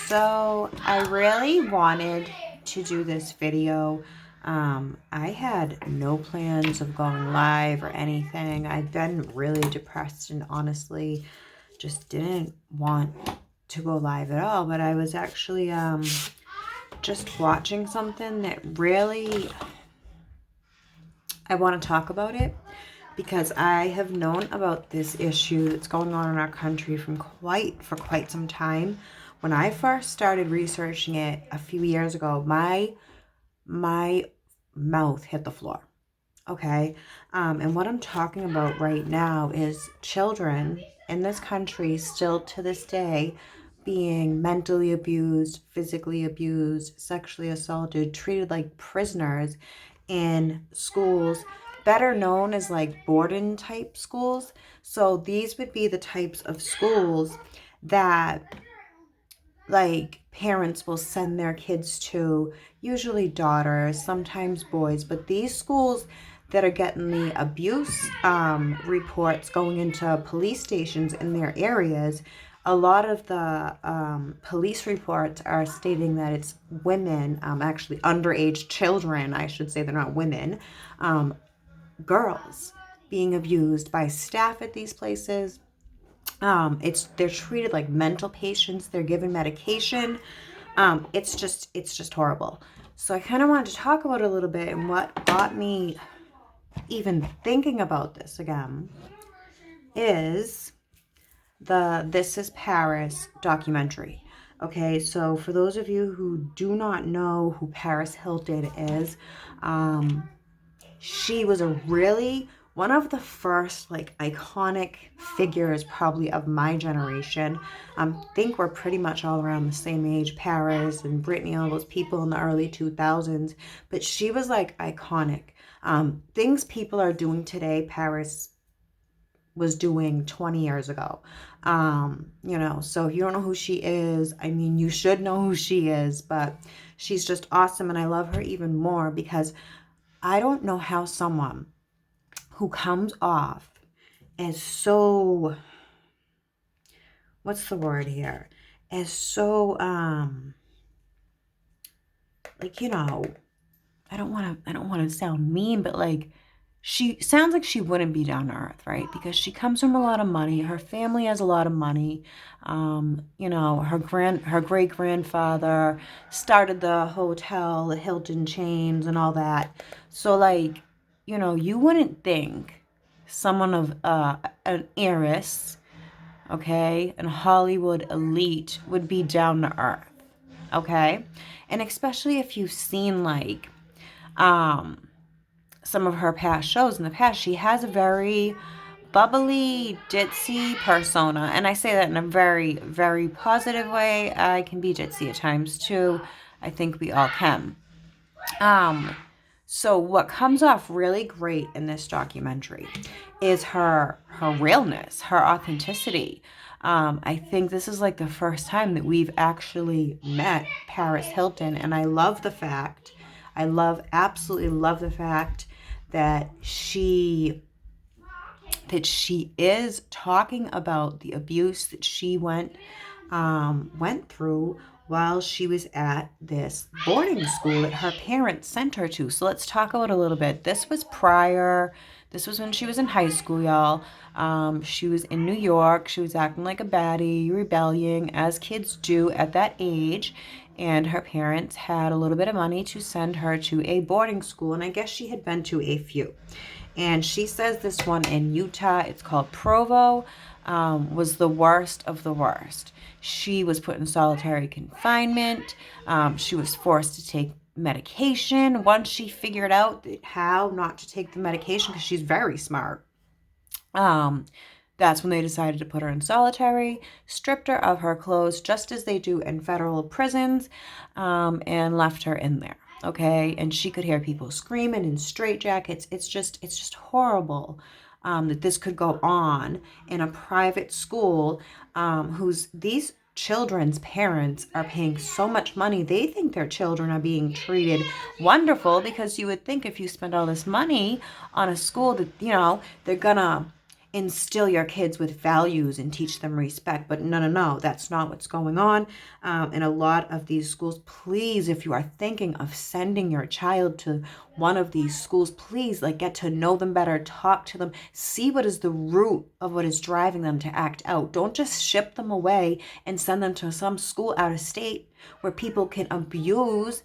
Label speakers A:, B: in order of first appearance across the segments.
A: So I really wanted to do this video. I had no plans of going live or anything. I've been really depressed and honestly just didn't want to go live at all. But I was actually just watching something that really, I want to talk about it because I have known about this issue that's going on in our country for quite some time. When I first started researching it a few years ago, my mouth hit the floor. Okay. And what I'm talking about right now is children in this country still to this day being mentally abused, physically abused, sexually assaulted, treated like prisoners in schools, better known as like boarding type schools. So these would be the types of schools that like parents will send their kids to, usually daughters, sometimes boys, but these schools that are getting the abuse reports going into police stations in their areas, a lot of the police reports are stating that it's women, actually underage children, I should say, they're not women, girls being abused by staff at these places. They're treated like mental patients. They're given medication. It's just horrible. So I kind of wanted to talk about it a little bit, and what got me even thinking about this again is the This Is Paris documentary. Okay, so for those of you who do not know who Paris Hilton is, she was a really one of the first like iconic figures probably of my generation. Think we're pretty much all around the same age, Paris and Britney, all those people in the early 2000s. But she was like iconic. Things people are doing today, Paris was doing 20 years ago. So if you don't know who she is, I mean, you should know who she is, but she's just awesome. And I love her even more because I don't know how someone who comes off as so, what's the word here? As so, like, I don't want to sound mean, but like, she sounds like she wouldn't be down to earth, right? Because she comes from a lot of money. Her family has a lot of money. Her great grandfather started the hotel, the Hilton chains, and all that. So like, you wouldn't think someone of an heiress, okay, and Hollywood elite would be down to earth, okay, and especially if you've seen like some of her past shows in the past, she has a very bubbly, ditzy persona. And I say that in a very, very positive way. I can be ditzy at times too. I think we all can. So what comes off really great in this documentary is her realness, her authenticity. I think this is like the first time that we've actually met Paris Hilton, and absolutely love the fact that she is talking about the abuse that she went through while she was at this boarding school that her parents sent her to. So let's talk about it a little bit. This was when she was in high school, y'all. She was in New York. She was acting like a baddie, rebelling, as kids do at that age. And her parents had a little bit of money to send her to a boarding school. And I guess she had been to a few. And she says this one in Utah, it's called Provo, was the worst of the worst. She was put in solitary confinement. She was forced to take medication. Once she figured out how not to take the medication, because she's very smart, that's when they decided to put her in solitary, stripped her of her clothes, just as they do in federal prisons, and left her in there. Okay, and she could hear people screaming in straitjackets. It's just horrible that this could go on in a private school whose these children's parents are paying so much money. They think their children are being treated wonderful, because you would think if you spend all this money on a school that, they're gonna instill your kids with values and teach them respect. But no, that's not what's going on. In a lot of these schools, please, if you are thinking of sending your child to one of these schools, please like get to know them better, talk to them, see what is the root of what is driving them to act out. Don't just ship them away and send them to some school out of state where people can abuse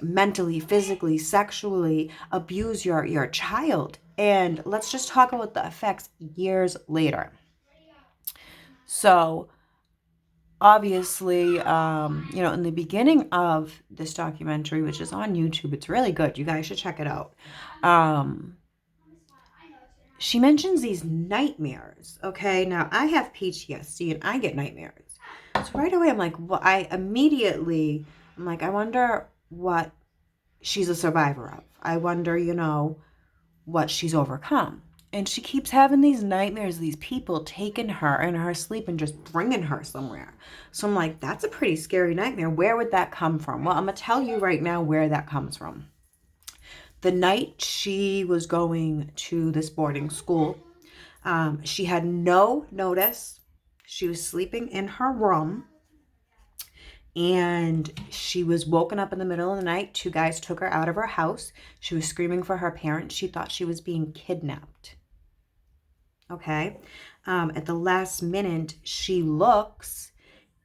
A: mentally, physically, sexually abuse your child. And let's just talk about the effects years later. So obviously, in the beginning of this documentary, which is on YouTube, it's really good. You guys should check it out. She mentions these nightmares. Okay, now I have PTSD and I get nightmares. So right away, I'm like, well, I wonder what she's a survivor of. I wonder, what she's overcome. And she keeps having these nightmares, these people taking her in her sleep and just bringing her somewhere. So I'm like, that's a pretty scary nightmare. Where would that come from? Well, I'm going to tell you right now where that comes from. The night she was going to this boarding school, she had no notice. She was sleeping in her room. And she was woken up in the middle of the night. 2 guys took her out of her house. She was screaming for her parents. She thought she was being kidnapped. Okay. At the last minute, she looks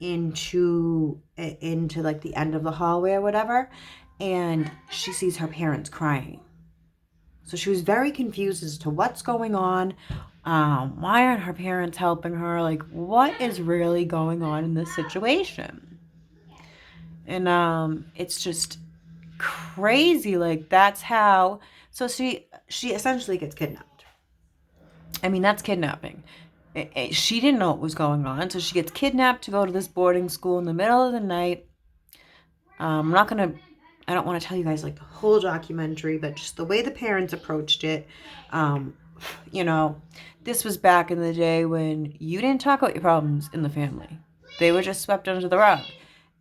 A: into like the end of the hallway or whatever, and she sees her parents crying. So she was very confused as to what's going on. Why aren't her parents helping her? Like, what is really going on in this situation? And it's just crazy. Like, that's how. So she essentially gets kidnapped. I mean, that's kidnapping. She didn't know what was going on, so she gets kidnapped to go to this boarding school in the middle of the night. I don't want to tell you guys like the whole documentary, but just the way the parents approached it. This was back in the day when you didn't talk about your problems in the family. They were just swept under the rug.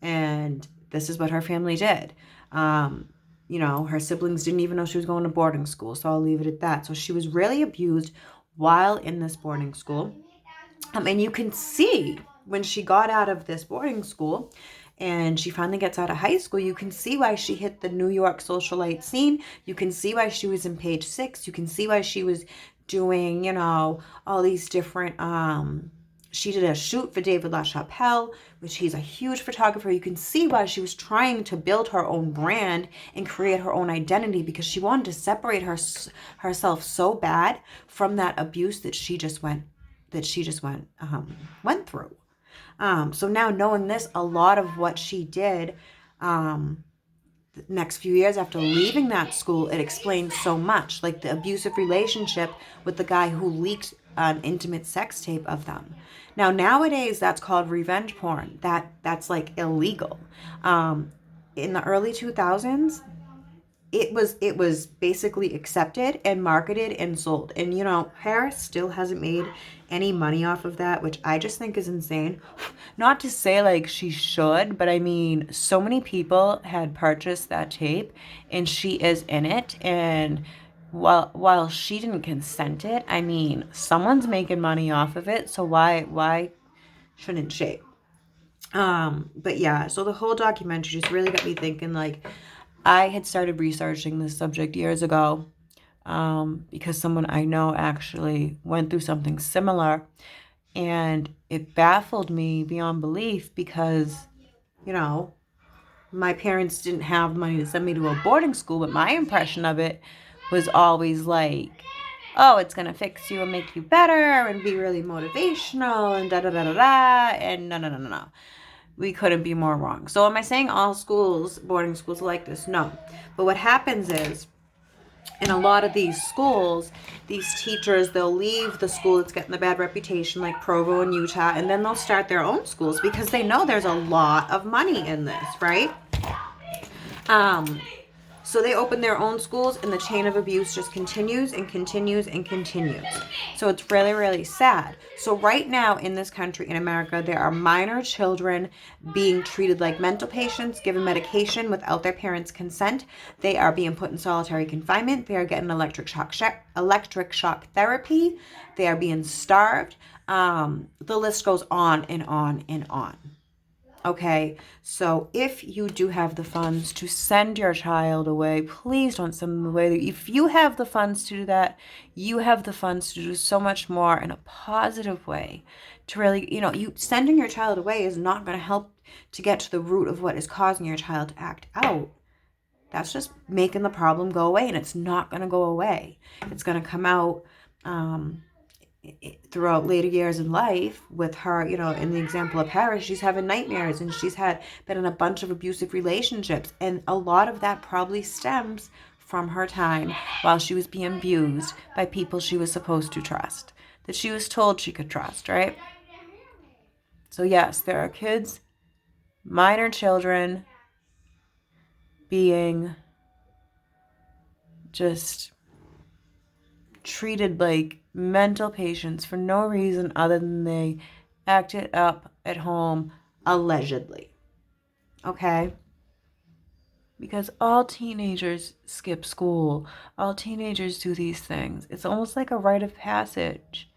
A: And this is what her family did. Her siblings didn't even know she was going to boarding school. So I'll leave it at that. So she was really abused while in this boarding school. And you can see when she got out of this boarding school and she finally gets out of high school, you can see why she hit the New York socialite scene. You can see why she was in Page Six. You can see why she was doing, all these different, she did a shoot for David LaChapelle, which he's a huge photographer. You can see why she was trying to build her own brand and create her own identity, because she wanted to separate herself so bad from that abuse that she just went through. So now knowing this, a lot of what she did, the next few years after leaving that school, it explains so much, like the abusive relationship with the guy who leaked an intimate sex tape of them. Now nowadays that's called revenge porn. That's like illegal. In the early 2000s, it was basically accepted and marketed and sold. And Paris still hasn't made any money off of that, which I just think is insane. Not to say like she should, but I mean, so many people had purchased that tape and she is in it. And while she didn't consent it, I mean, someone's making money off of it. So why shouldn't she? But yeah, so the whole documentary just really got me thinking. Like, I had started researching this subject years ago because someone I know actually went through something similar, and it baffled me beyond belief because, my parents didn't have money to send me to a boarding school, but my impression of it was always like, oh, it's going to fix you and make you better and be really motivational and da-da-da-da-da, and no. We couldn't be more wrong. So am I saying all schools, boarding schools are like this? No. But what happens is, in a lot of these schools, these teachers, they'll leave the school that's getting the bad reputation, like Provo in Utah, and then they'll start their own schools because they know there's a lot of money in this, right? So they open their own schools, and the chain of abuse just continues and continues and continues. So it's really, really sad. So right now in this country, in America, there are minor children being treated like mental patients, given medication without their parents' consent. They are being put in solitary confinement. They are getting electric shock therapy. They are being starved. The list goes on and on and on. Okay, so if you do have the funds to send your child away, please don't send them away. If you have the funds to do that, you have the funds to do so much more in a positive way. To really, you sending your child away is not going to help to get to the root of what is causing your child to act out. That's just making the problem go away, and it's not going to go away. It's going to come out throughout later years in life with her, in the example of Paris, she's having nightmares, and she's been in a bunch of abusive relationships. And a lot of that probably stems from her time while she was being abused by people she was supposed to trust, that she was told she could trust, right? So yes, there are kids, minor children, being just treated like mental patients for no reason other than they acted up at home, allegedly. Okay? Because all teenagers skip school. All teenagers do these things. It's almost like a rite of passage.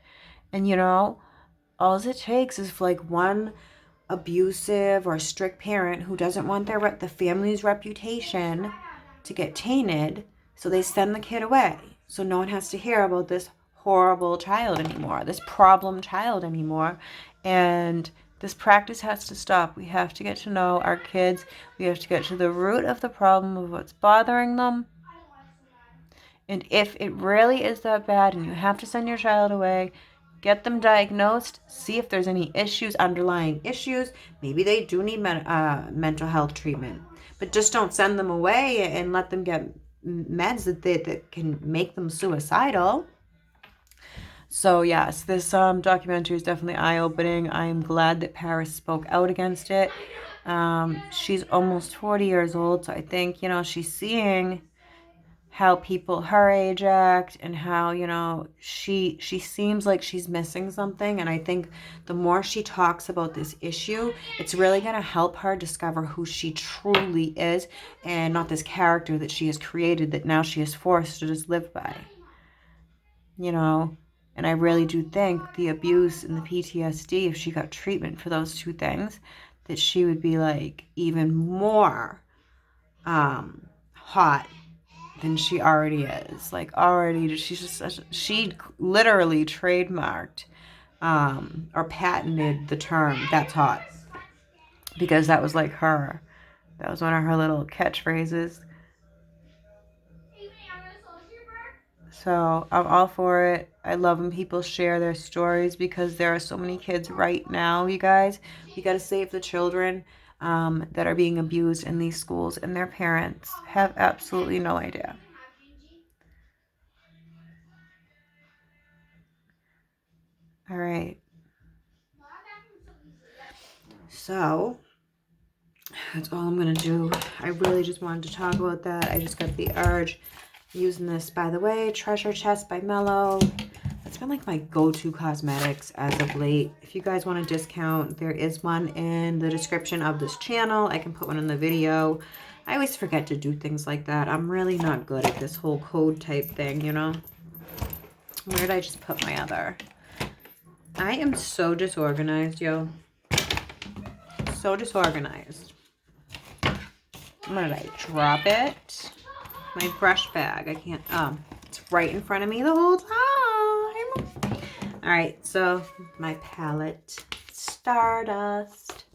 A: And all it takes is like one abusive or strict parent who doesn't want the family's reputation to get tainted, so they send the kid away. So no one has to hear about this horrible child anymore, this problem child anymore. And this practice has to stop. We have to get to know our kids. We have to get to the root of the problem of what's bothering them. And if it really is that bad and you have to send your child away, get them diagnosed, see if there's any issues, underlying issues. Maybe they do need mental health treatment. But just don't send them away and let them get meds that can make them suicidal. So yes, this documentary is definitely eye-opening. I am glad that Paris spoke out against it. She's almost 40 years old, so I think, she's seeing how people her age act, and how, she seems like she's missing something. And I think the more she talks about this issue, it's really going to help her discover who she truly is, and not this character that she has created that now she is forced to just live by. And I really do think the abuse and the PTSD, if she got treatment for those two things, that she would be like even more hot than she already is. Like already, she literally trademarked or patented the term "that's hot," because that was like her. That was one of her little catchphrases. So I'm all for it. I love when people share their stories, because there are so many kids right now, you guys. We got to save the children that are being abused in these schools, and their parents have absolutely no idea. All right. So that's all I'm going to do. I really just wanted to talk about that. I just got the urge. Using this, by the way, Treasure Chest by Mellow. It's been like my go-to cosmetics as of late. If you guys want a discount, there is one in the description of this channel. I can put one in the video. I always forget to do things like that. I'm really not good at this whole code type thing, Where did I just put my other? I am so disorganized, yo. So disorganized. Where did I drop it? My brush bag. I can't, it's right in front of me the whole time. All right, so my palette, Stardust.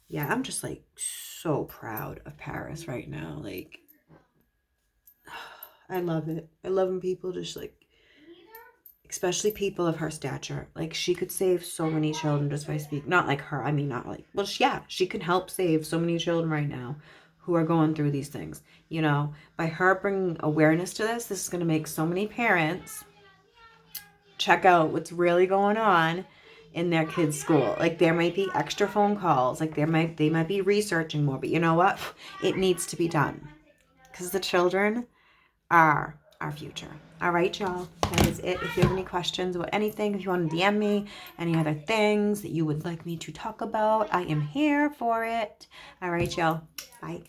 A: Yeah, I'm just like so proud of Paris right now. Like, I love it. I love when people just like, especially people of her stature. Like, she could save so many children just by speaking. Not like her. I mean, not like, well, yeah, she can help save so many children right now who are going through these things. By her bringing awareness to this is going to make so many parents check out what's really going on in their kids' school. Like, there might be extra phone calls. Like, they might be researching more. But you know what? It needs to be done. because the children are our future. All right, y'all. That is it. If you have any questions about anything, if you want to DM me, any other things that you would like me to talk about, I am here for it. All right, y'all. Bye.